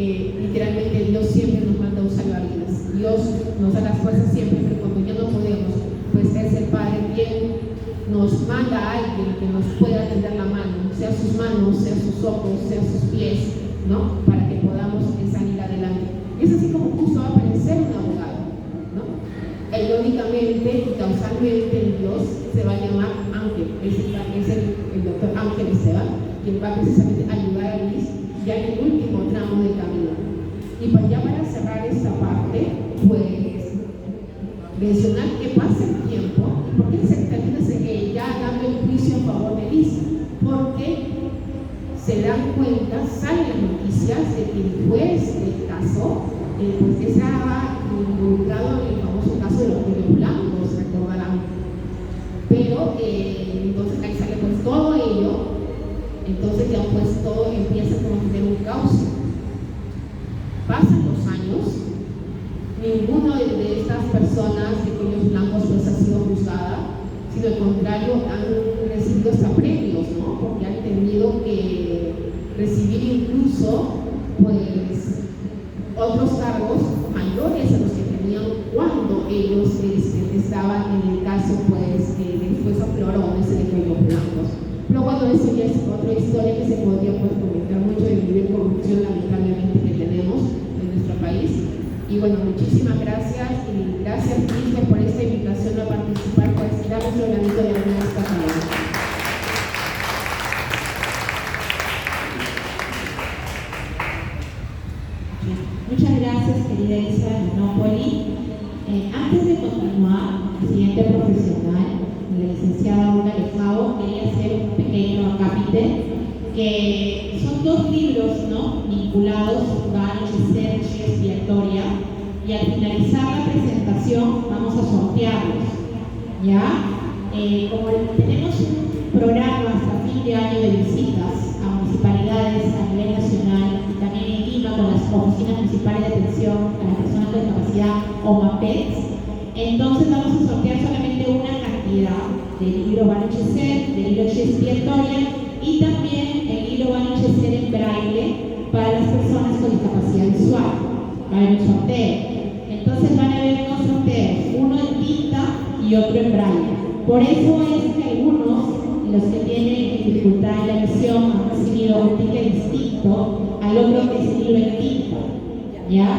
literalmente Dios siempre nos manda un salvavidas. Dios nos da las fuerzas siempre, pero cuando ya no podemos, pues es el Padre quien nos manda a alguien que nos pueda tender la mano, sea sus manos, sea sus ojos, sea sus pies, ¿no? Para que podamos salir adelante. Y es así como justo va a aparecer un abogado, ¿no? Irónicamente y causalmente Dios se va a llamar Ángel, es el doctor Ángel Esteban, quien va precisamente a ayudar a Luis ya en el último tramo del camino. Y ya para cerrar esta parte, pues mencionar que pasa el tiempo y por qué se termina ya dando el juicio a favor de Liz, porque se dan cuenta, salen las noticias de que el juez del caso pues estaba involucrado en el famoso caso de los cuellos blancos, recordarán. Pero entonces ahí sale pues todo ello, entonces ya pues todo empieza como a tener un cauce. Pasan los años, ninguno de estas personas de cuellos blancos pues ha sido juzgada, sino al contrario han recibido hasta premios, ¿no? Porque han tenido que recibir incluso pues otros cargos mayores a los que tenían cuando ellos estaban en el caso pues después afloró ese de cuellos blancos. Pero bueno, eso ya es otra historia que se podría pues comentar mucho del nivel de corrupción lamentablemente que tenemos en nuestro país. Y bueno, muchísimas gracias y gracias Cristian por esta invitación a participar, pues dar nuestro granito de arena a esta palabra. Muchas gracias, querida Isa Napoli. Antes de continuar, el siguiente profesional, la licenciada Olga Lejao, quería hacer un pequeño acápite, que son dos libros, ¿no?, vinculados, Anochecer, Expiatoria, y al finalizar la presentación vamos a sortearlos, ¿ya? Como tenemos un programa hasta fin de año de visitas a municipalidades a nivel nacional y también en Lima con las oficinas municipales de atención a las personas con discapacidad o MAPETS, entonces vamos a sortear solamente una cantidad del libro Va a Anochecer, del libro Expiatoria y también el libro Va a Anochecer en braille para las personas con discapacidad visual. Va a haber un sorteo. Entonces van a haber dos sorteos, uno en tinta y otro en braille. Por eso es que algunos, los que tienen dificultad en la visión, han recibido un ticket distinto al otro que es el libro en tinta, ¿ya?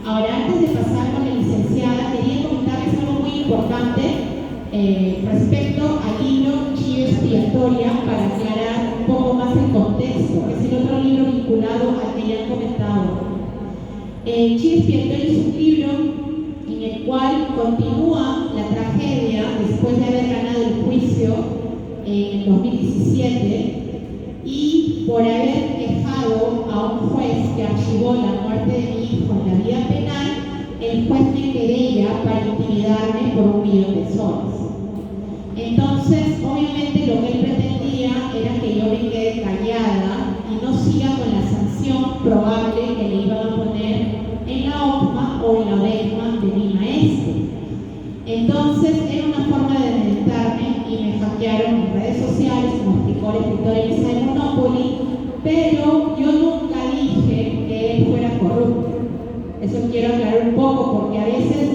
Ahora, antes de pasar con la licenciada, quería comentarles algo muy importante respecto al libro Chivo Expiatoria, para aclarar un poco más el contexto, que es el otro libro vinculado al que ya han comentado. Chivo Expiatoria es un libro en el cual continúa la tragedia después de haber ganado el juicio en el 2017 y por haber quejado a un juez que archivó la muerte de mi hijo en la vía penal. El juez me querella para intimidarme por 1 millón de soles. Entonces, obviamente lo que él pretendía era que yo me quede callada y no siga con la sanción probable que le iban a poner en la OCMA o en la ODECMA de Lima Este. Entonces, era una forma de amedrentarme y me hackearon en redes sociales, como explicó la escritora Elisa de Monopoly, pero yo nunca dije que él fuera corrupto. Eso quiero aclarar un poco, porque a veces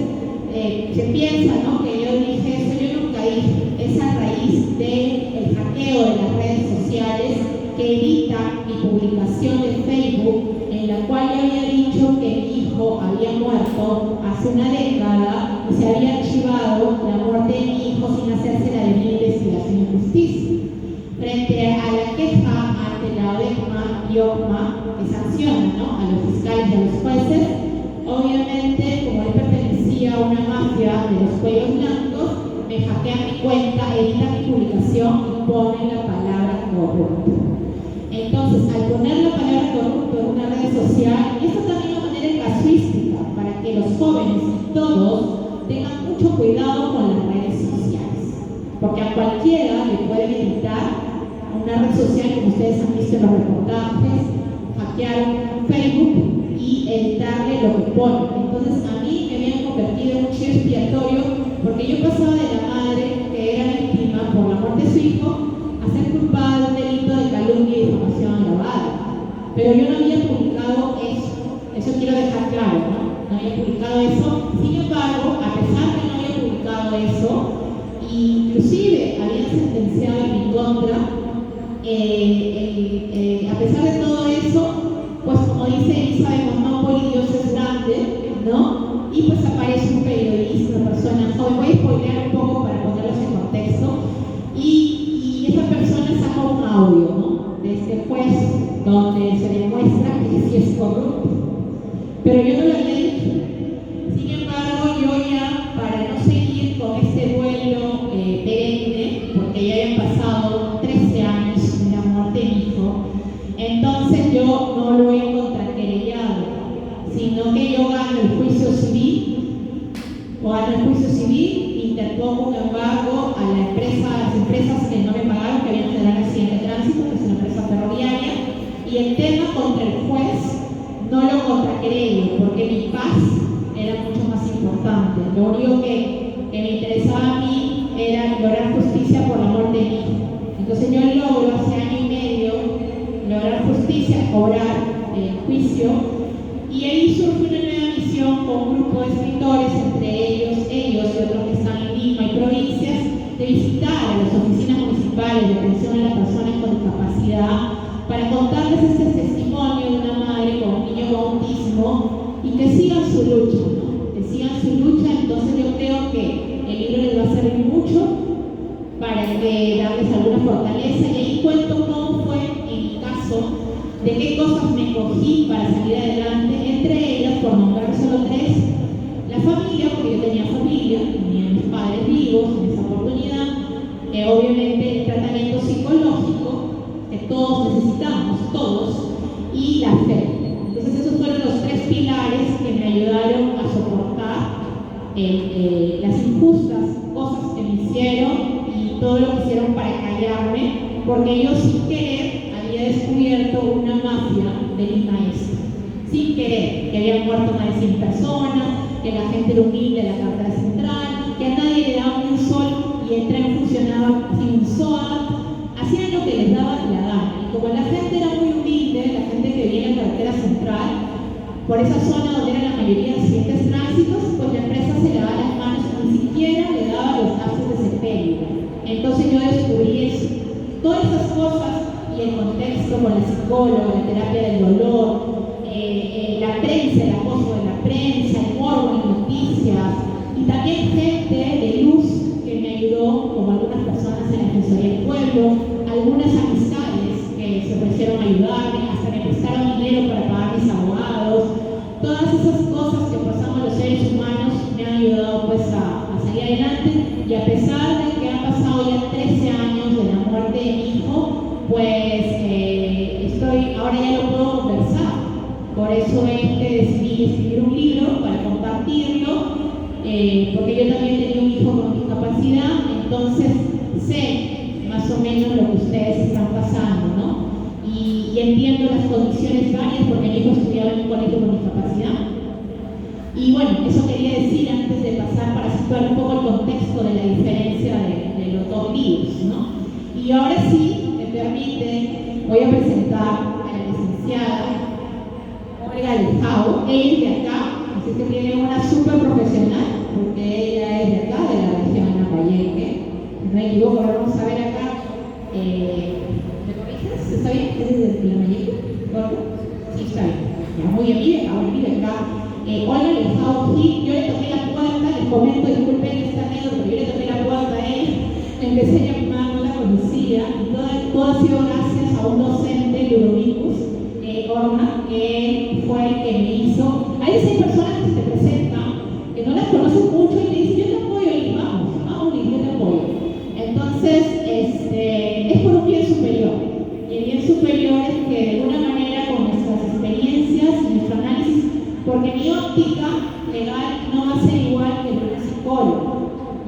se piensa, ¿no?, que yo dije eso. Yo nunca dije. Es a raíz del hackeo de las redes sociales que evita mi publicación de Facebook, en la cual yo había dicho que mi hijo había muerto hace una década y se había archivado la muerte de mi hijo sin hacerse la debida investigación y justicia. Frente a la queja ante la ODECMA y OCMA, que sanciona, ¿no?, a los fiscales y a los jueces, obviamente, como él pertenecía a una mafia de los cuellos blancos, me hackean mi cuenta, editan mi publicación y ponen la palabra corrupto. Entonces, al poner la palabra corrupto en una red social, esto también de manera casuística, para que los jóvenes y todos tengan mucho cuidado con las redes sociales, porque a cualquiera le pueden editar una red social, como ustedes han visto en los reportajes, hackear Facebook y editarle lo que ponen. Entonces, a mí me habían convertido en un chivo expiatorio, porque yo pasaba de la madre que era víctima por la muerte de su hijo a ser culpada de un delito de calumnia y difamación agravada. Pero yo no había publicado eso. pasado eso, inclusive habían sentenciado en mi contra. A pesar de todo eso, pues como dice Elisa de Monopoly, Dios es grande, ¿no? Y pues aparece un periodista, una persona joven. Voy a spoilear un poco para ponerlos en contexto. Y esa persona saca un audio, ¿no? De este juez, donde se demuestra que sí es corrupto. Pero yo no lo había dicho. Sin embargo, yo ya, para no seguir con este duelo perenne, porque ya habían pasado 13 años de la muerte de mi hijo, entonces yo no lo he contraquerellado, sino que yo gano el juicio civil, interpongo un embargo a las empresas que no me pagaron, que habían generado un accidente de tránsito, que es una empresa ferroviaria, y el tema contra el juez no lo contraquerello, porque mi paz era mucho más importante. Lo único que me interesaba a mí era lograr justicia por la muerte de mi hijo. Entonces yo logro hace año y medio lograr justicia, cobrar el juicio, y ahí surge una nueva misión con un grupo de escritores, entre ellos y otros que están en Lima y provincias, de visitar a las oficinas municipales de atención a las personas con discapacidad para contarles este testimonio de una madre con un niño con autismo y que sigan su lucha, ¿no? Que sigan su lucha. Entonces yo creo que el libro les va a servir mucho para darles alguna fortaleza, y ahí cuento cómo fue en mi caso, de qué cosas me cogí para salir adelante, entre ellas, por nombrar solo 3, la familia, porque yo tenía familia, tenía mis padres vivos en esa oportunidad, obviamente el tratamiento psicológico que todos necesitamos, todos, y la fe. Entonces esos fueron los 3 pilares que me ayudaron a soportar las injustas cosas que me hicieron y todo lo que hicieron para callarme, porque yo sin querer había descubierto una mafia del INAES, sin querer, que habían muerto más de 100 personas, que la gente era humilde en la cartera central, que a nadie le daba un sol y el tren funcionaba sin un SOAT, hacían lo que les daba la gana. Y como la gente era muy humilde, la gente que vivía en la carretera central, por esa zona donde eran la mayoría de accidentes tránsitos, pues la empresa se lavaba las manos y ni siquiera le daba los gastos de sepelio. Entonces yo descubrí eso. Todas esas cosas y el contexto con la psicóloga, la terapia del dolor, la prensa, el acoso de la prensa, el morbo en noticias, y también gente de luz que me ayudó, como algunas personas en la Defensoría del Pueblo, algunas amistades que se ofrecieron a ayudarme, hasta me prestaron dinero para pagar mis abogados. Todas esas cosas que pasamos los seres humanos me han ayudado pues a salir adelante, y a pesar de que han pasado ya 13 años de la muerte de mi hijo, pues ahora ya lo puedo conversar. Por eso es que decidí escribir un libro para compartirlo, porque yo también tenía un hijo con discapacidad, entonces sé más o menos lo que ustedes están pasando, ¿no? Y entiendo las condiciones varias, porque mi hijo estudiaba en un colegio con discapacidad. Y bueno, eso quería decir antes de pasar para situar un poco el contexto de la diferencia de los 2 libros, ¿no? Y ahora sí, me permite, voy a presentar a la licenciada Olga Lejao. Ella es de acá, así que tiene una súper profesional, porque ella es de acá, de la región de Lambayeque. No me equivoco, ahora vamos a ver acá. ¿Me corriges? ¿Está bien? ¿Es de Lambayeque? ¿Correcto? Sí, está bien. Ya, muy bien, vive acá. Olga Lejao Gil, yo le toqué la puerta, les comento, disculpen esta anécdota, pero yo le toqué la puerta a ella, empecé a llamar, no la conocía, y todo ha sido gracias a un docente, Ludovicus Orna, que fue el que me hizo. A veces hay personas que se te presentan, que no las conoces mucho y te dicen, yo te apoyo, y vamos, yo te apoyo. Entonces, es por un bien superior, y el bien superior es que de alguna manera con nuestras experiencias y nuestro análisis, porque mi óptica legal no va a ser igual que el de un psicólogo,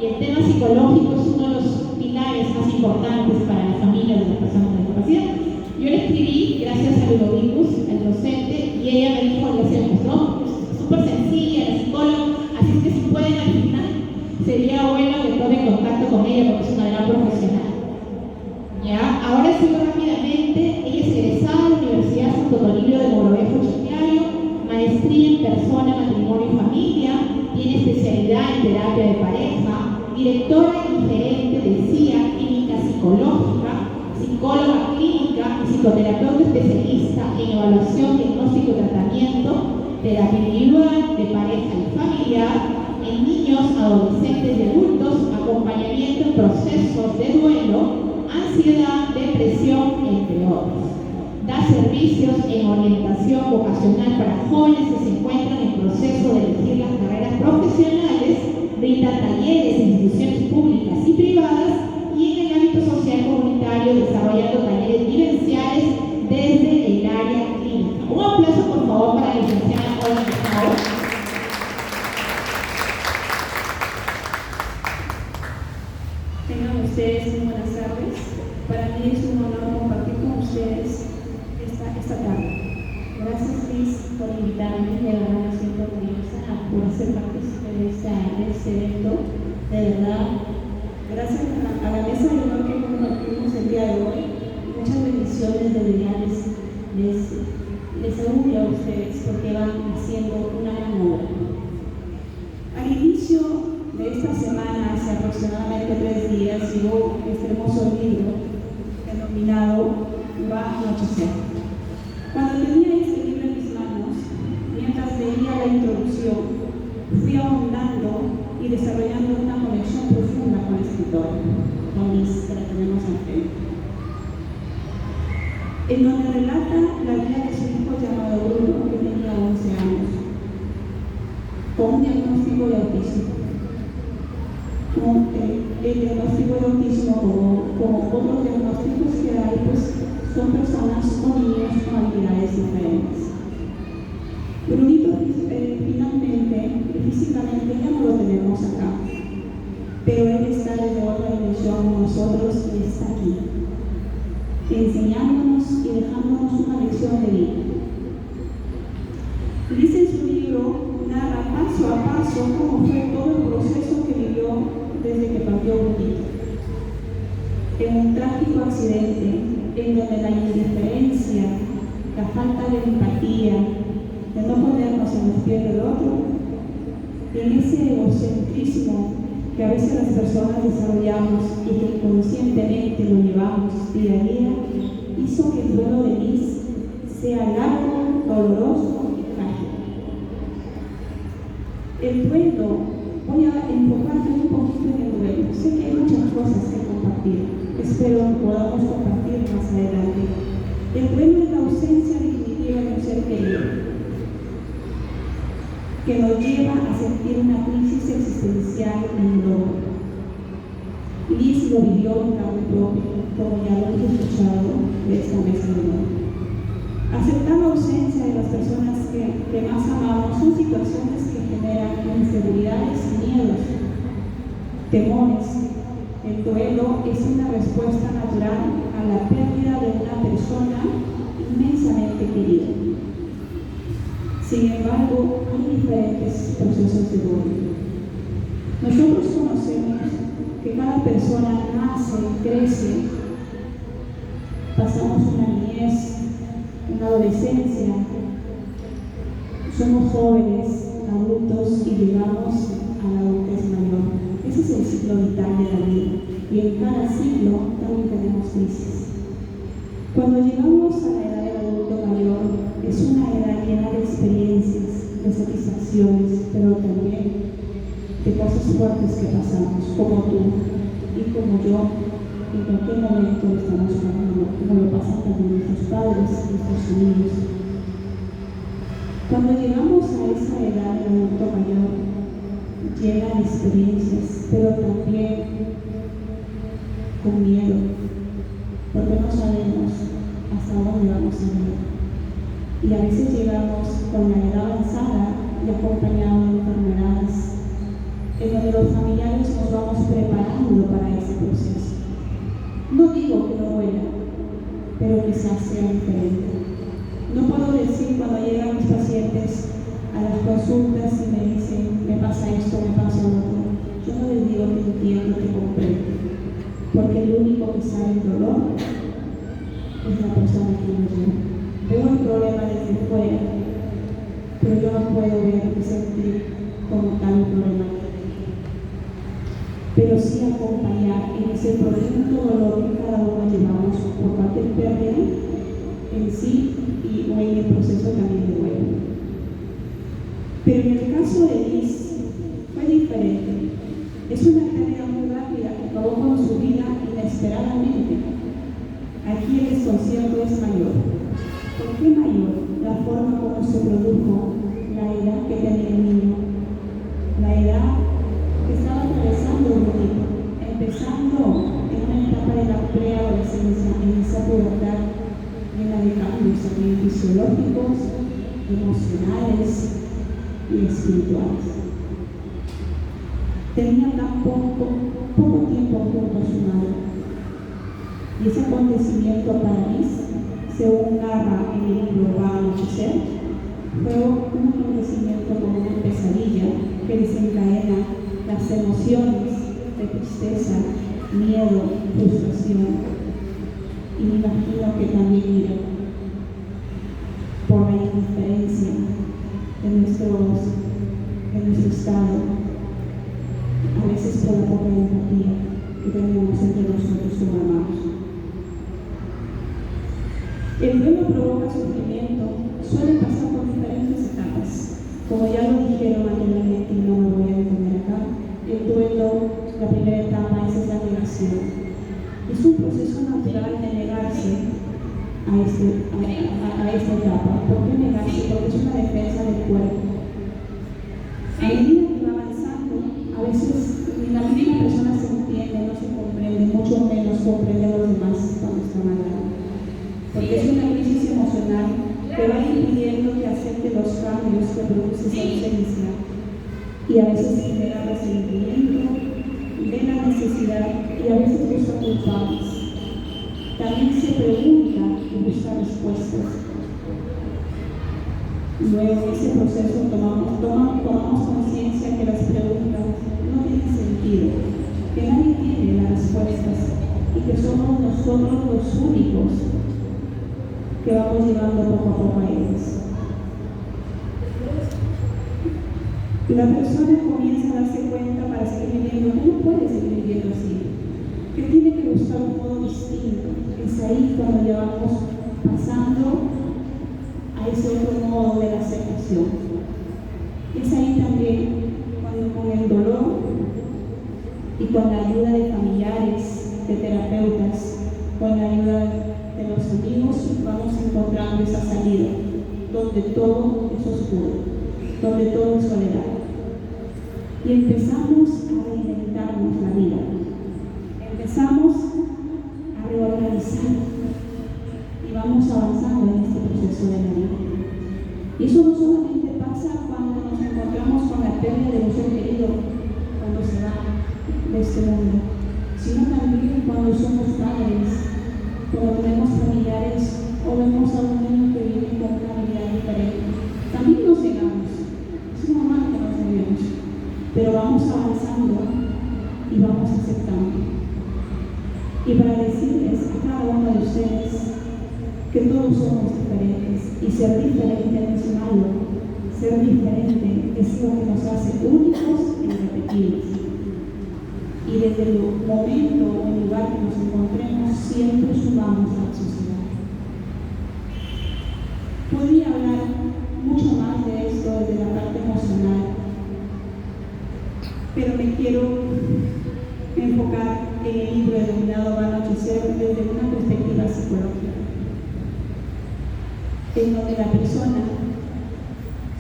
y el tema psicológico es uno de los pilares más importantes para las familias de las personas con discapacidad. Yo le escribí gracias a Ludovicus, el docente, y ella me dijo, le hacemos, ¿no? Es súper sencilla, la psicóloga, así es que si pueden al final, sería bueno que tomen contacto con ella porque es una gran profesional. Ya, ahora sigo rápidamente. Ella es egresada de la Universidad Santo Toribio de Mogrovejo Chiclayo, maestría en persona, matrimonio y familia, tiene especialidad en terapia de pareja, directora y gerente de CIA Clínica Psicológica, psicóloga clínica y psicoterapeuta especialista en evaluación, diagnóstico y tratamiento, terapia individual, de pareja y familiar, en niños, adolescentes y adultos, acompañamiento en procesos de duelo, ansiedad, depresión, entre otros. Da servicios en orientación vocacional para jóvenes que se encuentran en proceso de elegir las carreras profesionales, brinda talleres en instituciones públicas y privadas y en el ámbito social comunitario desarrollando talleres vivenciales desde el área clínica. Un aplauso por favor para la licenciada Olga Lezao. Tengan ustedes muy buenas tardes. Para mí es un honor compartir con ustedes esta tarde. Gracias, Liz, por invitarme. De verdad me siento orgullosa por ser partícipe de este evento. De verdad, gracias a la mesa de honor que compartimos el día de hoy. Muchas bendiciones de verdad les auguro a ustedes porque van haciendo una gran obra. Al inicio de esta semana, hace aproximadamente 3 días, llegó este hermoso libro denominado Va a anochecer. Cuando tenía este libro en mis manos, mientras leía la introducción, fui ahondando y desarrollando una conexión profunda con el escritor, con Liz, que la tenemos enfrente, en donde relata la vida de su hijo llamado Bruno, que tenía 11 años, con un diagnóstico de autismo. El diagnóstico de autismo, como otros diagnósticos que hay, pues son personas o niños con habilidades diferentes. Brunito finalmente, físicamente ya no lo tenemos acá, pero él está desde otra dimensión con nosotros y está aquí, enseñándonos y dejándonos una lección de vida. Dice en su libro, narra paso a paso cómo fue todo el proceso que vivió desde que partió Brunito. En un trágico accidente en donde la indiferencia, la falta de empatía, de no ponernos en los pies del otro, en ese egocentrismo que a veces las personas desarrollamos y que inconscientemente lo llevamos día a día, hizo que el duelo de Liz sea largo, doloroso y trágico. El duelo, voy a enfocarme un poquito en el duelo. Sé que hay muchas cosas que compartir. Espero que podamos compartir más adelante. El duelo es la ausencia definitiva de un ser querido, que nos lleva a sentir una crisis existencial en dolor. Liz lo vivió en carne propia, como ya lo hemos escuchado de esta mesa de honor. Aceptar la ausencia de las personas que más amamos son situaciones que generan inseguridades y miedos, temores. El duelo es una respuesta natural a la pérdida de una persona inmensamente querida. Sin embargo, hay diferentes procesos de duelo. Nosotros conocemos que cada persona nace, crece, pasamos una niñez, una adolescencia, somos jóvenes, adultos y llegamos a la adultez mayor. Ese es el ciclo vital de la vida y en cada ciclo también tenemos crisis. Cuando llegamos a la edad del adulto mayor, es una edad llena de experiencias, de satisfacciones, pero también de cosas fuertes que pasamos, como tú y como yo, en cualquier momento estamos pasando, como lo pasan también nuestros padres, nuestros amigos. Cuando llegamos a esa edad del adulto mayor, llegan experiencias, pero también con miedo, porque no sabemos hasta dónde vamos a ir. Y a veces llegamos con la edad avanzada y acompañados de enfermedades, en donde los familiares nos vamos preparando para ese proceso. No digo que no duela, pero quizás sea diferente. No puedo decir cuando llegan mis pacientes a las consultas y me dicen, me pasa esto, me pasa lo otro. Yo no les digo que entiendo, que comprendo, porque el único que sabe el dolor es la persona que lo lleva. Veo el problema desde fuera, pero yo no puedo ver y sentir como tal el problema. Pero Pero en el caso de Liz fue diferente. Es una pérdida muy rápida que acabó con su vida inesperadamente. Aquí el desconcierto es mayor. ¿Por qué mayor? La forma como se produjo, la edad que tenía el niño, la edad que estaba atravesando el niño, empezando en una etapa de la preadolescencia, en esa pubertad llena de cambios también fisiológicos, emocionales y espirituales. Tenía tan poco tiempo junto a su madre. Y ese acontecimiento para mí, según narra en el libro Va a Anochecer, fue un acontecimiento como una pesadilla que desencadena las emociones de tristeza, miedo, frustración. Y me imagino que también mira por la indiferencia de nuestro estado, a veces por la poca empatía que tenemos entre nosotros como hermanos. El duelo provoca sufrimiento, suele pasar por diferentes etapas. Como ya lo dijeron anteriormente y no me voy a detener acá, el duelo, la primera etapa es la negación. Es un proceso natural de negarse a esta etapa. ¿Por qué negarse? Porque es una defensa del cuerpo. A medida que va avanzando, a veces la misma persona se entiende, no se comprende, mucho menos comprende a los demás cuando está malado. Porque es una crisis emocional que va impidiendo que acepte los cambios que produce esa ausencia. Y a veces genera resentimiento, ve la necesidad y a veces busca culpables. También se pregunta y busca respuestas. Luego en ese proceso tomamos conciencia que las preguntas no tienen sentido, que nadie tiene las respuestas y que somos nosotros los únicos que vamos llegando poco a poco a ellas. La persona comienza a darse cuenta para seguir viviendo que no puede seguir viviendo así, que tiene que buscar un modo distinto. Es ahí cuando ya vamos pasando a ese otro modo de la aceptación. Es ahí también cuando con el dolor y con la ayuda de familiares, de terapeutas, con la ayuda de los amigos, vamos encontrando esa salida, donde todo es oscuro, donde todo es soledad. Y empezamos a reinventarnos la vida. Empezamos a reorganizar y vamos avanzando en este proceso de la vida. Y eso no solamente pasa cuando nos encontramos con la pérdida de un ser querido, cuando se va de este mundo, sino también cuando somos padres, cuando tenemos familiares o vemos a un niño que vive con una vida diferente. También nos negamos, es normal que nos neguemos, pero vamos avanzando y vamos aceptando. Y para decirles a cada uno de ustedes que todos somos diferentes y ser diferente no es malo, ser diferente es lo que nos hace únicos e irrepetibles. Y desde el momento o el lugar que nos encontremos, siempre sumamos a la sociedad. Podría hablar mucho más de esto desde la parte emocional, pero me quiero enfocar en el libro denominado Va a Anochecer desde una perspectiva psicológica, en donde la persona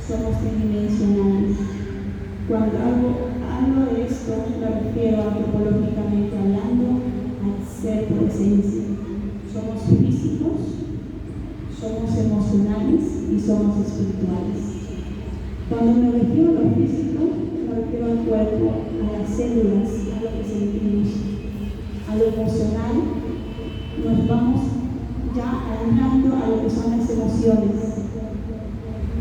somos tridimensionales. Cuando hablo de esto, me refiero antropológicamente hablando al ser por esencia. Somos físicos, somos emocionales y somos espirituales. Cuando me refiero a lo físico, me refiero al cuerpo, a las células, a lo que sentimos, a lo emocional. Nos vamos ya adentrando a lo que son las emociones,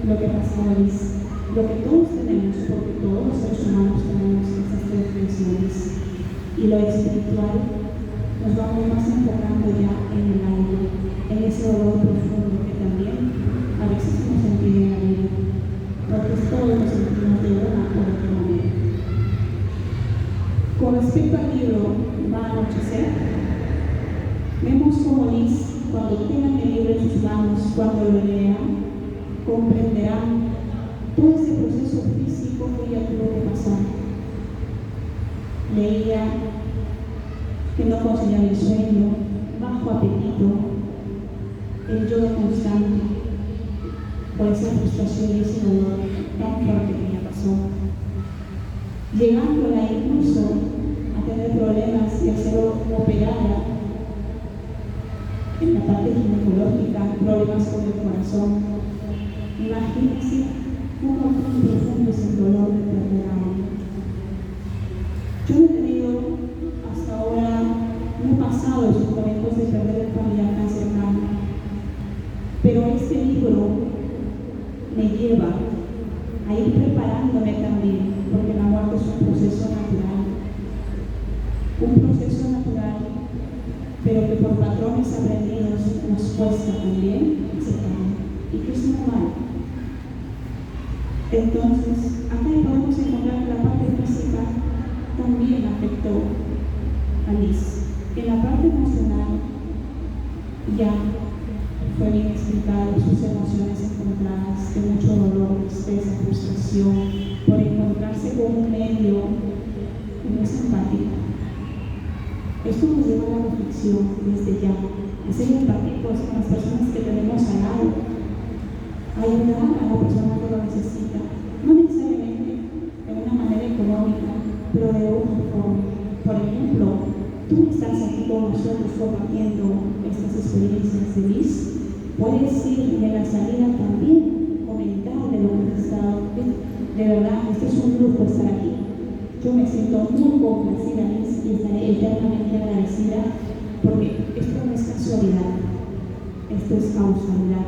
lo que pasaba es lo que todos tenemos, porque todos los seres humanos tenemos esas tres dimensiones. Y lo espiritual nos vamos más enfocando ya en el alma, en ese dolor profundo que también a veces nos sentimos en la vida, porque todos nos sentimos de una u otra manera. Con respecto al libro Va a Anochecer, vemos como Liz, cuando tengan el libro en sus manos, cuando lo lean, comprenderán todo ese proceso físico que ella tuvo que pasar. Leía que no conciliaba el sueño, bajo apetito, el yoga constante, por esa frustración y ese dolor tan fuerte que ella pasó, llegándola incluso a tener problemas y a ser operada en la parte ginecológica, problemas con el corazón. Imagínense cómo tan profundo es el dolor de perder a alguien. Yo no he tenido hasta ahora, no he pasado esos momentos de perder el familiar tan cercano, pero este libro me lleva a ir preparándome también, porque la muerte es un proceso natural, pero que por patrones aprendidos nos cuesta también aceptar, y que es normal. Entonces, acá podemos encontrar que la parte física también afectó a Liz. En la parte emocional ya fue bien explicado sus emociones encontradas, de mucho dolor, tristeza, frustración, por encontrarse con un medio que no es empático. Esto nos lleva a la reflexión desde ya, a ser empáticos con las personas que tenemos al lado, a ayudar a la persona que lo necesita, no necesariamente de una manera económica, pero de otra forma. Por ejemplo, tú estás aquí con nosotros compartiendo estas experiencias de Liz, puedes ir de la salida también, comentar de lo que has estado. De verdad, este es un lujo estar aquí. Yo me siento muy complacida, Liz, y estaré eternamente agradecida, porque esto no es casualidad, esto es causalidad.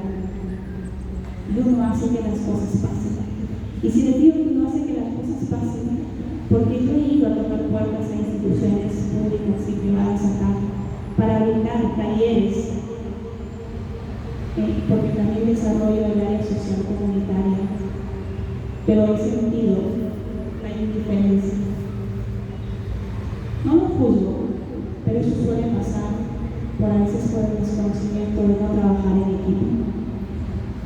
Y uno hace que las cosas pasen. Y si les digo que uno hace que las cosas pasen, porque yo he ido a tocar puertas a instituciones públicas y privadas acá para brindar talleres, porque también desarrollo el área social comunitaria, pero he sentido la indiferencia. No lo juzgo, pero eso suele pasar por a veces por el desconocimiento de no trabajar en equipo,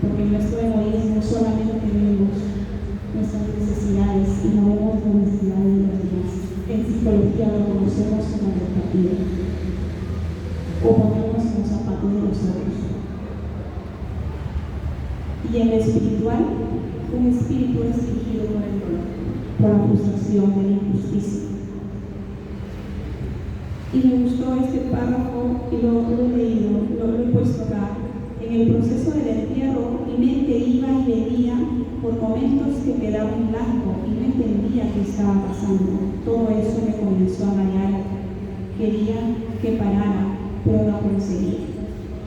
porque en nuestro egoísmo solamente vemos nuestras necesidades y no vemos las necesidades de los demás. En psicología lo conocemos como la empatía, o ponernos en los zapatos de los otros. Y en lo espiritual, un espíritu es dirigido por el dolor, por la frustración de la injusticia. Y me gustó este párrafo y lo he leído, lo he puesto acá. En el proceso del entierro, mi mente iba y venía por momentos que quedaba en blanco y no entendía qué estaba pasando. Todo eso me comenzó a marear. Quería que parara, pero no conseguía.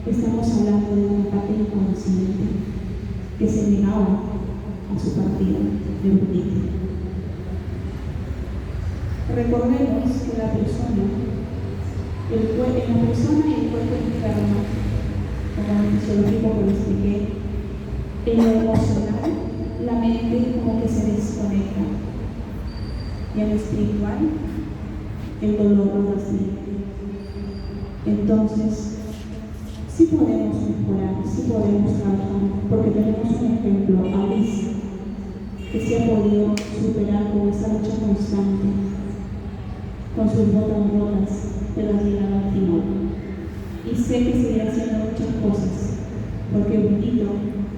Estamos hablando de una parte inconsciente que se negaba a su partida de un día. Recordemos que la persona y el cuerpo enfermo, como en el fisiológico que lo expliqué, en lo emocional, la mente como que se desconecta, y en lo espiritual, el dolor lo vacía. Entonces, sí podemos mejorar, sí podemos trabajar, porque tenemos un ejemplo, a Liz, que se ha podido superar con esa lucha constante, con sus botas rotas, pero ha llegado al final. Y sé que seguirá haciendo muchas cosas, porque Brunito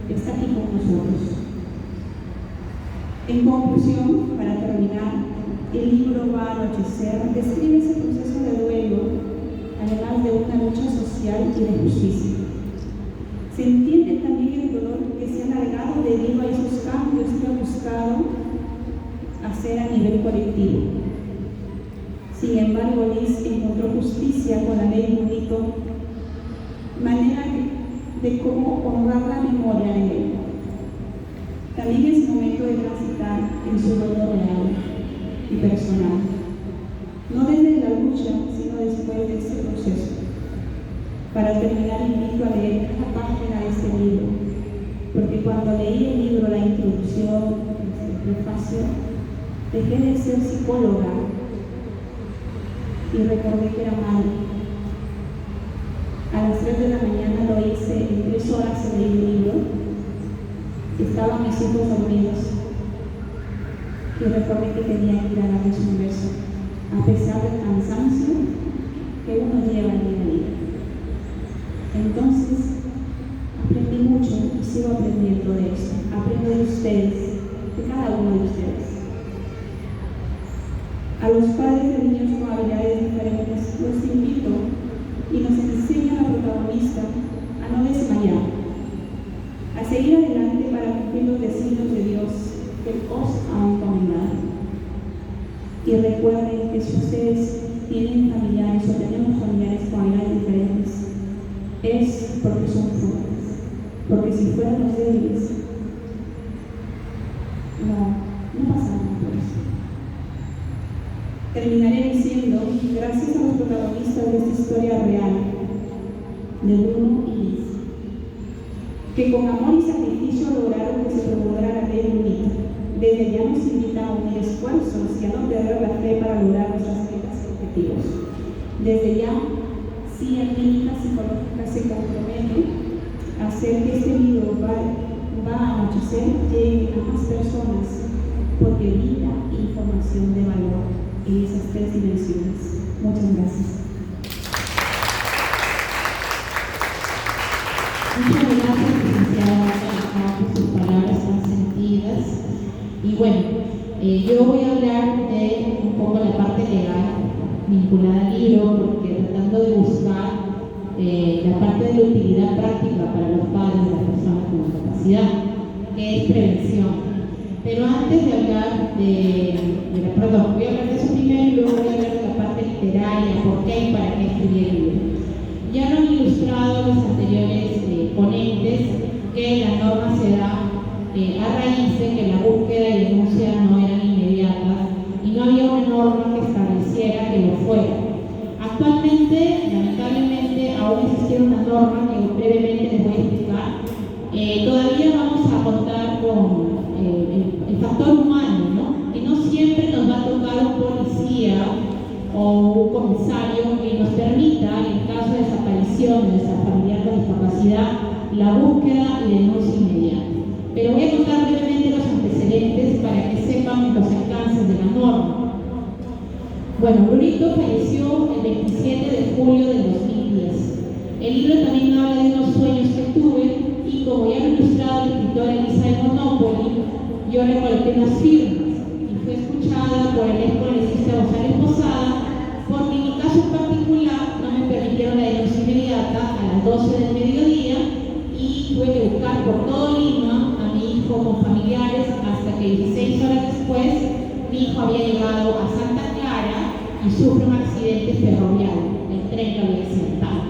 está aquí con nosotros. En conclusión, para terminar, el libro Va a anochecer describe ese proceso de duelo, además de una lucha social y de justicia. Se entiende también el dolor que se ha alargado debido a esos cambios que ha buscado hacer a nivel colectivo. Sin embargo, Liz encontró justicia con la ley Brunito, manera de cómo honrar la memoria de él. También es momento de transitar en su dolor real y personal, no desde la lucha, sino después de este proceso. Para terminar, invito a leer cada página de este libro, porque cuando leí el libro, la introducción, el prefacio, dejé de ser psicóloga y recordé que era madre. A las 3 de la mañana lo hice, en 3 horas leí el libro, estaban mis hijos dormidos y recordé que tenía que ir a darles un beso, a pesar del cansancio que uno lleva en el día. Entonces, aprendí mucho y sigo aprendiendo de esto. Aprendo de ustedes, de cada uno de ustedes. A los padres de niños con habilidades diferentes los invito y nos enseña la protagonista a no desmayar, a seguir adelante para cumplir los designios de Dios que os ha encomendado. Y recuerden que si ustedes tienen familiares o tenemos familiares con habilidades diferentes, es porque son fuertes, porque si fuéramos débiles, no pasa nada por eso. Terminaré diciendo, gracias a los protagonistas de esta historia real, de Bruno y Liz, que con amor y sacrificio lograron que se promulgara la ley Brunita. Desde ya nos invita a unir esfuerzos y a no perder la fe para lograr nuestras metas y objetivos. Desde ya, CIA Clínica Psicológica se compromete a hacer que este libro va a anochecer llegue a más personas porque brinda información de valor en esas tres dimensiones. Muchas gracias. Muchas gracias, licenciada, por sus palabras tan sentidas. Y bueno, yo voy a hablar de un poco la parte legal vinculada al libro, porque tratando de buscar la parte de la utilidad práctica para los padres de las personas con discapacidad, que es prevención. Pero antes de hablar voy a hablar de eso primero y luego voy a hablar de la parte literaria, por qué y para qué escribí el libro. Ya lo han ilustrado los anteriores ponentes que la norma se da a raíz de que la búsqueda y denuncia no eran inmediatas y no había una norma que estableciera que lo fuera. Actualmente, lamentablemente, aún existiera una norma que brevemente les voy a explicar. Todavía vamos a contar con el factor humano, ¿no? Que no siempre nos va a tocar un policía o un comisario que nos permita, en caso de desaparición de esa familiar con discapacidad, la búsqueda y denuncia inmediata. Pero voy a contar brevemente los antecedentes para que sepan los alcances de la norma. Bueno, Brunito falleció el 27 de julio del 2010. El libro también habla de unos sueños que tuve y como ya lo ha ilustrado el escritor Elisa de Monópoli, yo recolecté unas firmas y fue escuchada por el ex congresista González Posada porque en mi caso en particular no me permitieron la denuncia inmediata a las 12 del mediodía y tuve que buscar por todo Lima a mi hijo con familiares hasta que 16 horas después mi hijo había llegado a Santa Clara y sufre un accidente ferroviario, el tren lo había accidentado.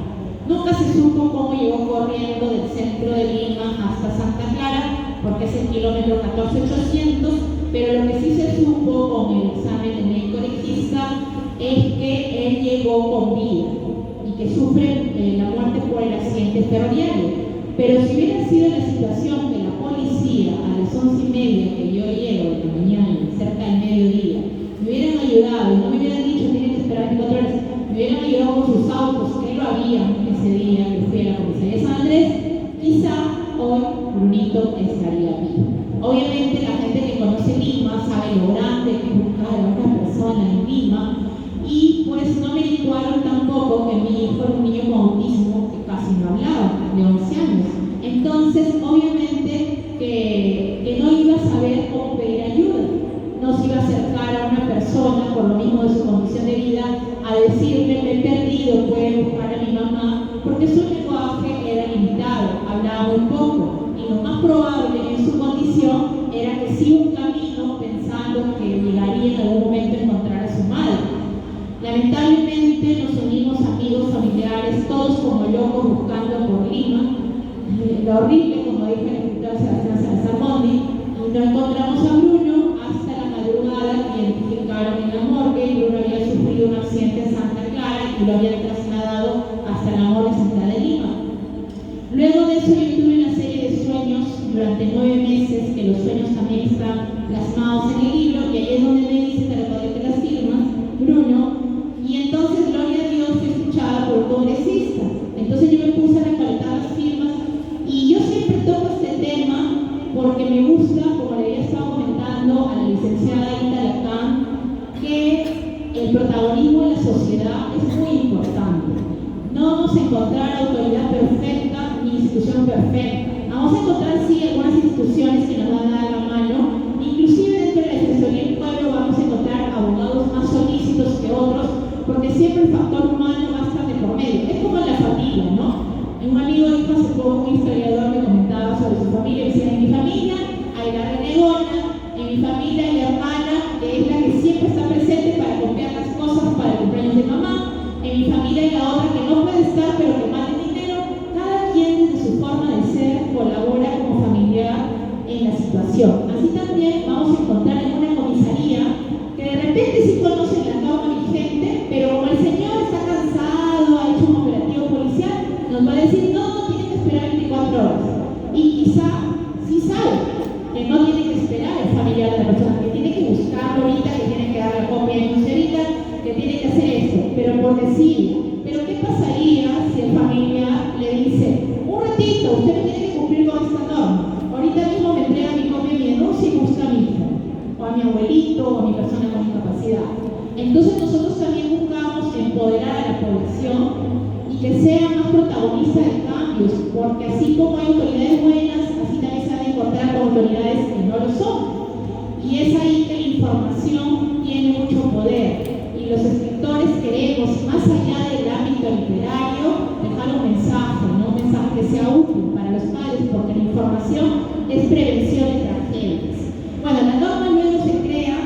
Nunca se supo cómo llegó corriendo del centro de Lima hasta Santa Clara, porque es el kilómetro 14800, pero lo que sí se supo con el examen del médico legista es que él llegó con vida y que sufre la muerte por el accidente ferroviario. Pero si hubiera sido la situación que la policía a las 11:30 que yo llego de la mañana, cerca del mediodía, me hubieran ayudado y no me hubieran dicho tienen que esperar 24 horas, me hubieran ayudado con sus autos, que lo había ese día que fui a la comisaría de San Andrés, quizá hoy Brunito estaría vivo. Obviamente la gente que conoce Lima sabe lo grande que es buscar a una persona en Lima y pues no me averiguaron tampoco que mi hijo era un niño con autismo que casi no hablaba, de 11 años. Entonces, obviamente que no iba a saber cómo pedir ayuda. No se iba a acercar a una persona, por lo mismo de su condición de vida, a decirle, me he perdido, puede buscar a mi mamá, porque su lenguaje era limitado, hablaba muy poco. Y lo más probable en su condición era que siga un camino pensando que llegaría en algún momento a encontrar a su madre. Lamentablemente nos unimos amigos, familiares, todos como locos buscando por Lima. Lo horrible, como dijo el escritor Sebastián Salzamondi, y no encontramos a Bruno hasta la madrugada que identificaron en la morgue. Bruno había sufrido un accidente en Santa Clara y lo habían trasladado hasta la morgue central de Lima. Luego de eso yo tuve una serie de sueños durante 9 meses, que los sueños también están plasmados en el libro, y ahí es donde me dice que recolecte las firmas, Bruno. Y entonces, gloria a Dios, fui escuchada por un congresista. Entonces yo me puse a recolectar las firmas y yo siempre toco este tema porque encontrar autoridad perfecta ni institución perfecta. Vamos a encontrar, sí, algunas instituciones que nos van a dar la mano. Inclusive dentro de la Defensoría del Pueblo vamos a encontrar abogados más solícitos que otros, porque siempre el factor humano va a estar de por medio. Es como en la familia, ¿no? Un amigo dijo hace poco, un historiador me comentaba sobre su familia, decía, en mi familia hay la renegona, en mi familia hay la hermana, que es la que siempre está presente para copiar las cosas para el cumpleaños de mamá, en mi familia hay la otra que no puede estar pero que manda dinero. Cada quien desde su forma de ser colabora como familiar en la situación. Así también vamos a encontrar en una comisaría que de repente sí conocen la norma vigente, pero como el señor está cansado, ha hecho un operativo policial, nos va a decir, no, tiene que esperar 24 horas. Y quizá sí sabe que no tiene que esperar el familiar de la persona, que tiene que buscarlo ahorita, que tiene que dar la copia de nucerita, que tiene que hacer esto, pero por decir. Pero ¿qué pasaría si el familiar le dice, un ratito, usted me tiene que cumplir con esta norma? Ahorita mismo me entrega mi copia de mi denuncia y busca a mi hijo, o a mi abuelito, o a mi persona con discapacidad. Entonces nosotros también buscamos empoderar a la población y que sea más protagonista de cambios, porque así como hay autoridades buenas, así también se van a encontrar con autoridades que no lo son. Y es ahí que la información tiene mucho poder. Y los escritores queremos, más allá del ámbito literario, dejar un mensaje, ¿no? Un mensaje que sea útil para los padres, porque la información es prevención de tragedias. Bueno, la norma luego se crea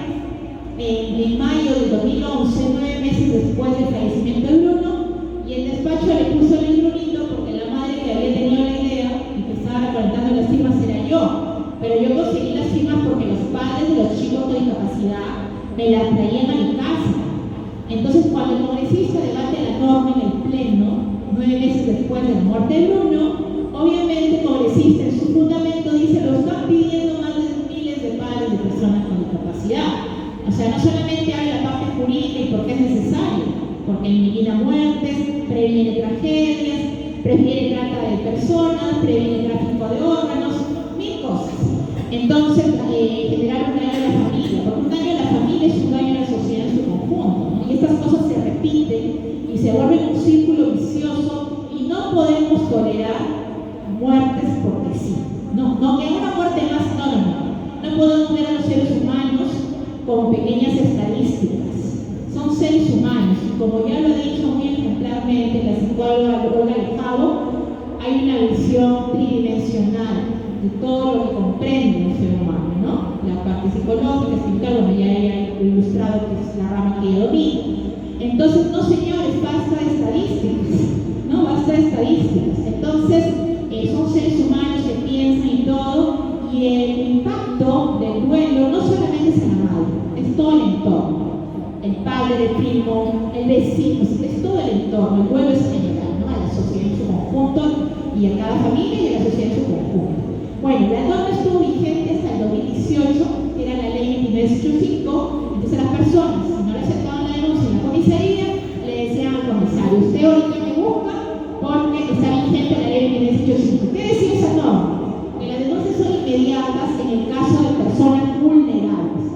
en mayo del 2011, 9 meses después del fallecimiento de Bruno, y el despacho le puso el Brunito porque la madre que había tenido la idea y que estaba recolectando las firmas era yo. Pero yo conseguí las firmas porque los padres de los chicos con discapacidad me las traían a mi casa. Entonces, cuando el congresista debate la norma en el pleno, 9 meses después de la muerte de Bruno, obviamente el congresista en su fundamento dice, lo están pidiendo más de miles de padres de personas con discapacidad. O sea, no solamente habla la parte jurídica y por qué es necesario, porque elimina muertes, previene tragedias, previene trata de personas, previene tráfico de órganos, 1000 cosas. Entonces, generar un daño a la familia, porque un daño a la familia es un daño a la sociedad en su conjunto, ¿no? Y estas cosas se repiten y se vuelven un círculo vicioso y no podemos tolerar muertes porque sí. No, que una muerte más, no podemos ver a los seres humanos como pequeñas estadísticas. Son seres humanos, y como ya lo he dicho muy ejemplarmente la psicóloga Olga Lejao, hay una visión tridimensional de todo lo que comprende el ser humano, ¿no? La parte psicológica, espiritual, bueno, ya he ilustrado que es la rama que ella domina. Entonces, no señores, basta de estadísticas, ¿no? Basta de estadísticas. Entonces, son seres humanos que piensan y todo, y el impacto del duelo no solamente es en la madre, es todo el entorno. El padre, el primo, el vecino, es todo el entorno. El duelo es general, ¿no? A la sociedad en su conjunto y a cada familia y a la sociedad en su conjunto. Bueno, la norma estuvo vigente hasta el 2018, que era la ley 2985. Entonces las personas, si no le aceptaban la denuncia en la comisaría, le decían al comisario, usted ahorita me busca porque está vigente la ley 2985. ¿Qué decía esa norma? Que las denuncias son inmediatas en el caso de personas vulnerables.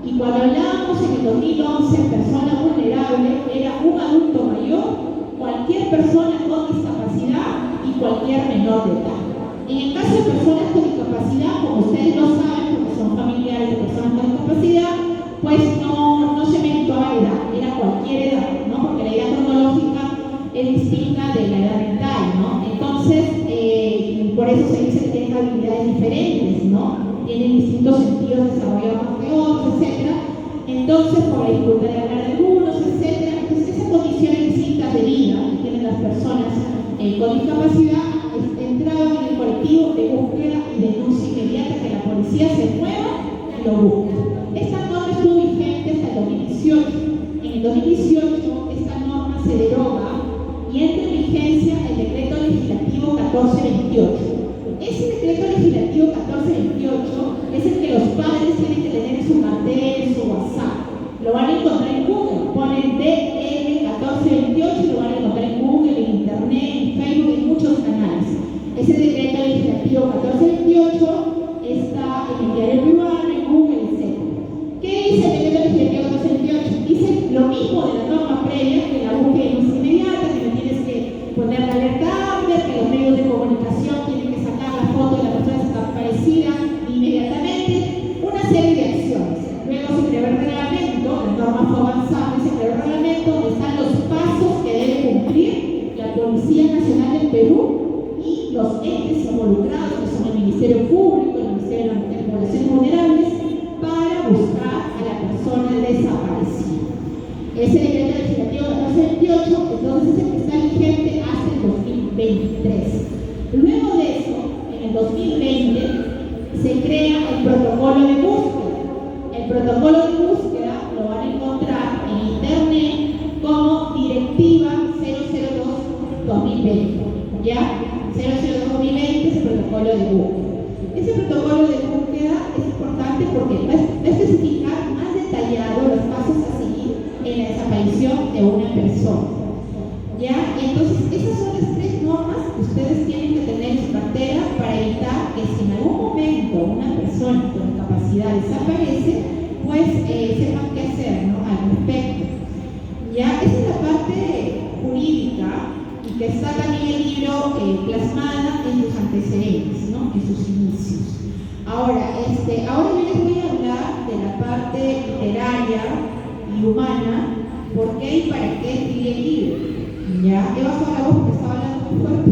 Y cuando hablábamos en el 2011, persona vulnerable era un adulto mayor, cualquier persona con discapacidad y cualquier menor de edad. En el caso de personas con discapacidad, como ustedes lo saben, porque son familiares de personas con discapacidad, pues no se mentuaba la edad, era cualquier edad, ¿no? Porque la edad cronológica es distinta de la edad mental, ¿no? Entonces, por eso se dice que tienen habilidades diferentes, ¿no? Tienen distintos sentidos desarrollados más que otros, etc. Entonces, por la dificultad de hablar de algunos, etc. Entonces, esas condiciones distintas de vida que tienen las personas con discapacidad entraban en el colectivo de búsqueda y denuncia inmediata, que la policía se mueva y lo busque. Esta norma estuvo vigente hasta el 2018. En el 2018, esta norma se deroga y entra en vigencia el decreto legislativo 1428. Ese decreto legislativo 1428 es el que los padres tienen que tener en su cartel, en su WhatsApp. Lo van a encontrar en Google, ponen DL 1428 y lo van a encontrar en Google, en Internet, en Facebook, en muchos canales. Ese decreto legislativo 1428 está en el diario peruano, en Google, etc. ¿Qué dice el decreto legislativo 1428? Dice lo mismo de la norma previa, que la búsqueda no es inmediata, que no tienes que poner la alerta Perú y los entes involucrados, que son el Ministerio Público, el Ministerio de Poblaciones Vulnerables, para buscar a la persona desaparecida. Ese decreto legislativo 1428, entonces, es el que está vigente hasta el 2023. Luego de eso, en el 2020, se crea el protocolo de búsqueda. El protocolo de búsqueda lo van a encontrar en internet como Directiva 002-2020. ¿Ya? 002-2020 es el protocolo de búsqueda. Ese protocolo de búsqueda es importante porque va a especificar más detallado los pasos a seguir en la desaparición de una persona. ¿Ya? Entonces, esas son las 3 normas que ustedes tienen que tener en su cartera para evitar que si en algún momento una persona con discapacidad desaparece, pues sepan qué hacer, ¿no?, al respecto. ¿Ya? Esa es la parte jurídica y que está también en el libro plasmada en sus antecedentes, ¿no?, en sus inicios. Ahora yo les voy a hablar de la parte literaria y humana, por qué y para qué escribí el libro. Ya, he bajado la voz porque estaba hablando muy fuerte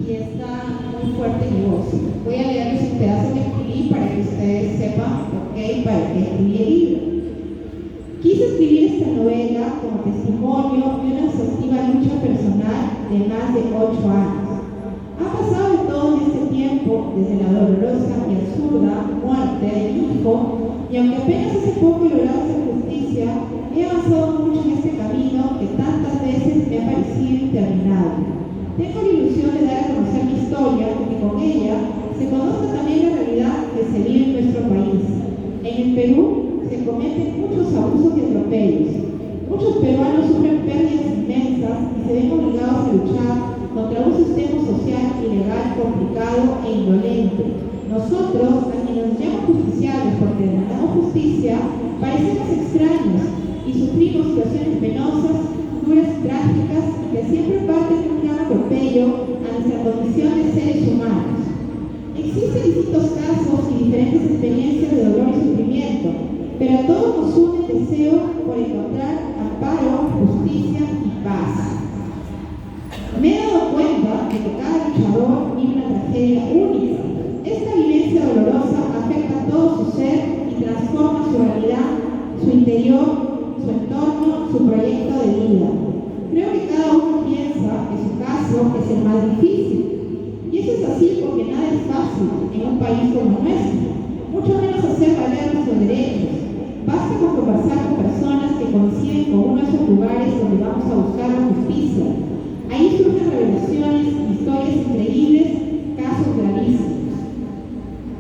y está muy fuerte mi voz. Voy a leerles un pedazo que escribí para que ustedes sepan por qué y para qué escribí el libro. Quise escribir esta novela como testimonio de una exhaustiva lucha personal de más de 8 años. Ha pasado de todo en este tiempo, desde la dolorosa y absurda muerte de mi hijo, y aunque apenas hace poco he logrado hacer justicia, he avanzado mucho en este camino que tantas veces me ha parecido interminable. Tengo la ilusión de dar a conocer mi historia y que con ella se conozca también la realidad que se vive en nuestro país. En el Perú se cometen muchos abusos y atropellos. Muchos peruanos sufren pérdidas inmensas y se ven obligados a luchar contra un sistema social ilegal, complicado e indolente. Nosotros, a quienes nos llaman justiciables porque demandamos justicia, parecemos extraños y sufrimos situaciones penosas, duras y trágicas que siempre parten de un gran atropello a nuestra condición de seres humanos. Existen distintos casos y diferentes experiencias de dolor y sufrimiento, pero a todos nos une el deseo por encontrar amparo, justicia y paz. Me he dado cuenta de que cada luchador vive una tragedia única. Esta vivencia dolorosa afecta a todo su ser y transforma su realidad, su interior, su entorno, su proyecto de vida. Creo que cada uno piensa que su caso es el más difícil. Y eso es así porque nada es fácil en un país como nuestro, mucho menos hacer valer nuestros derechos. Basta con conversar con personas que coinciden con uno de esos lugares donde vamos a buscar la justicia. Ahí surgen revelaciones, historias increíbles, casos gravísimos.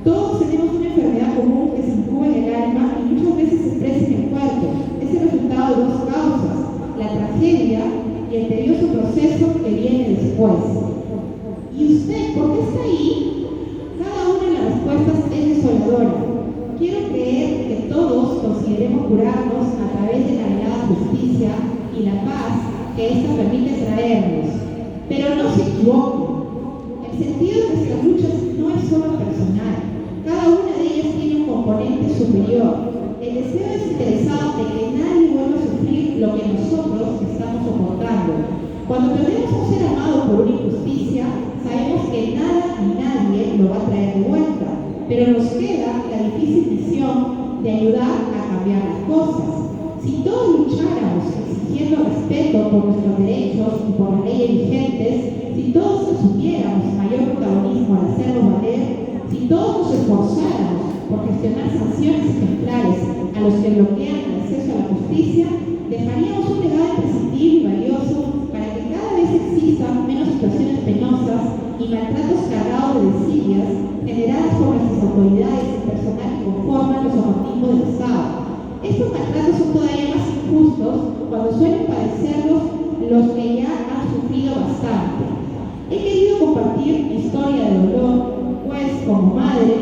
Todos tenemos una enfermedad común que se incuba en el alma y muchas veces se expresa en el cuerpo. Es el resultado de 2 causas, la tragedia y el tedioso proceso que viene después. ¿Y usted por qué está ahí? Cada una de las respuestas es desoladora. Quiero creer que todos consideremos curarnos a través de la anhelada justicia y la paz que esta permite traernos. Pero no se equivoquen. El sentido de nuestras luchas no es solo personal. Cada una de ellas tiene un componente superior. El deseo desinteresado de que nadie vuelva a sufrir lo que nosotros estamos soportando. Cuando perdemos a un ser amado por una injusticia, sabemos que nada ni nadie lo va a traer de vuelta. Pero nos queda la difícil misión de ayudar a cambiar las cosas. Si todos lucháramos exigiendo respeto por nuestros derechos y por las leyes vigentes, si todos asumiéramos mayor protagonismo al hacerlo valer, si todos nos esforzáramos por gestionar sanciones ejemplares a los que bloquean el acceso a la justicia, dejaríamos un legado imprescindible y valioso para que cada vez existan menos situaciones penosas y maltratos cargados de desidias generadas por nuestras autoridades y personal que conforman los objetivos del Estado. Estos maltratos son todavía más injustos cuando suelen padecerlos los que ya han sufrido bastante. He querido compartir mi historia de dolor, pues como madre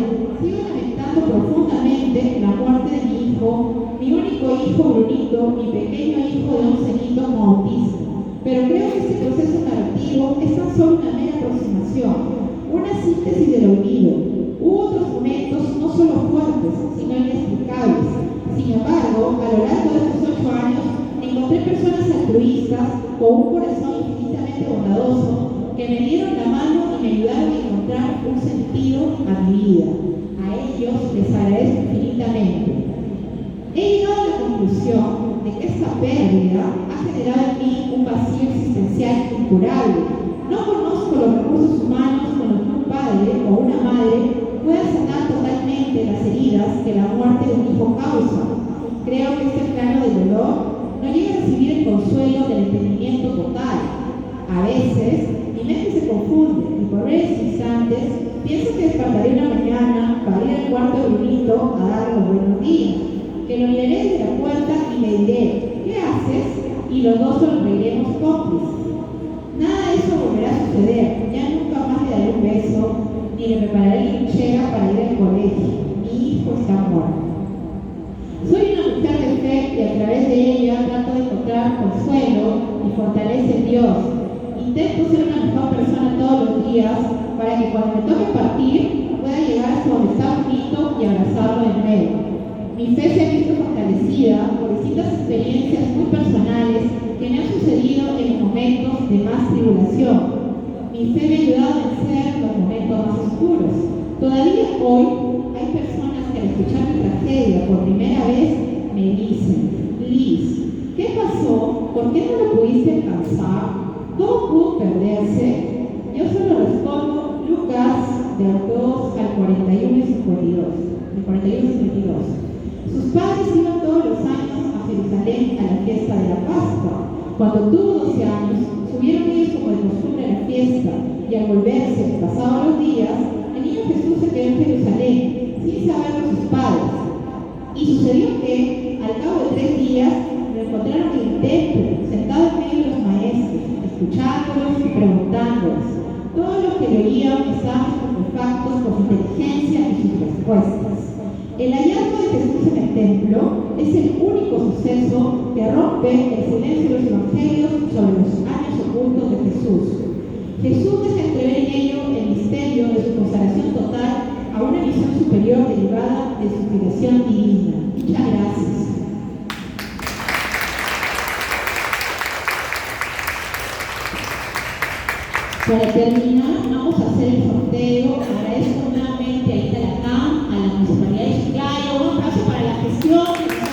sigo lamentando profundamente la muerte de mi hijo, mi único hijo Brunito, mi pequeño hijo de 11 añitos con autismo. Pero creo que este proceso narrativo es tan solo una mera aproximación, una síntesis del olvido. Hubo otros momentos no solo fuertes, sino inexplicables. Sin embargo, a lo largo de estos 8 años, encontré personas altruistas con un corazón infinitamente bondadoso que me dieron la un sentido a mi vida. A ellos les agradezco infinitamente. He llegado a la conclusión de que esta pérdida ha generado en mí un vacío existencial incurable. No conozco los recursos humanos con los que un padre o una madre pueda sanar totalmente las heridas que la muerte de un hijo causa. Creo que este plano del dolor no llega a recibir el consuelo del entendimiento total. A veces, mi mente se confunde y por breves instantes pienso que despertaré una mañana para ir al cuarto de Brunito a darle los buenos días, que lo miraré desde la puerta y me diré, ¿qué haces? Y los dos sonreiremos cómplices. Nada de eso volverá a suceder, ya nunca más le daré un beso, ni le prepararé linchera para ir al colegio. Mi hijo está muerto. Soy una mujer de fe y a través de ella trato de encontrar consuelo y fortaleza en Dios. Intento ser una mejor persona todos los días para que cuando me toque partir pueda llegar hasta donde está Brunito y abrazarlo de nuevo. Mi fe se ha visto fortalecida por distintas experiencias muy personales que me han sucedido en momentos de más tribulación. Mi fe me ha ayudado a vencer los momentos más oscuros. Todavía hoy hay personas que al escuchar mi tragedia por primera vez me dicen, Liz, ¿qué pasó? ¿Por qué no lo pudiste alcanzar? ¿Cómo pudo perderse? Yo solo respondo Lucas del 2 al 41 y 52. Del 41 y 52. Sus padres iban todos los años a Jerusalén a la fiesta de la Pascua. Cuando tuvo 12 años, subieron ellos como de costumbre a la fiesta, y al volverse, pasados los días, el niño Jesús se quedó en Jerusalén, sin saberlo sus padres. Y sucedió que, al cabo de 3 días, lo encontraron en el templo, sentado en medio de los maestros, escuchándolos y preguntándoles. Todos los que lo oían estaban estupefactos por su inteligencia y sus respuestas. El hallazgo de Jesús en el templo es el único suceso que rompe el silencio de los evangelios sobre los años ocultos de Jesús. Jesús deja entrever en ello el misterio de su consagración total a una visión superior derivada de su creación divina. Muchas gracias. Para terminar, vamos a hacer el sorteo. Agradezco nuevamente a Ita Lacan, a la Municipalidad de Chiclayo. Un aplauso para la gestión.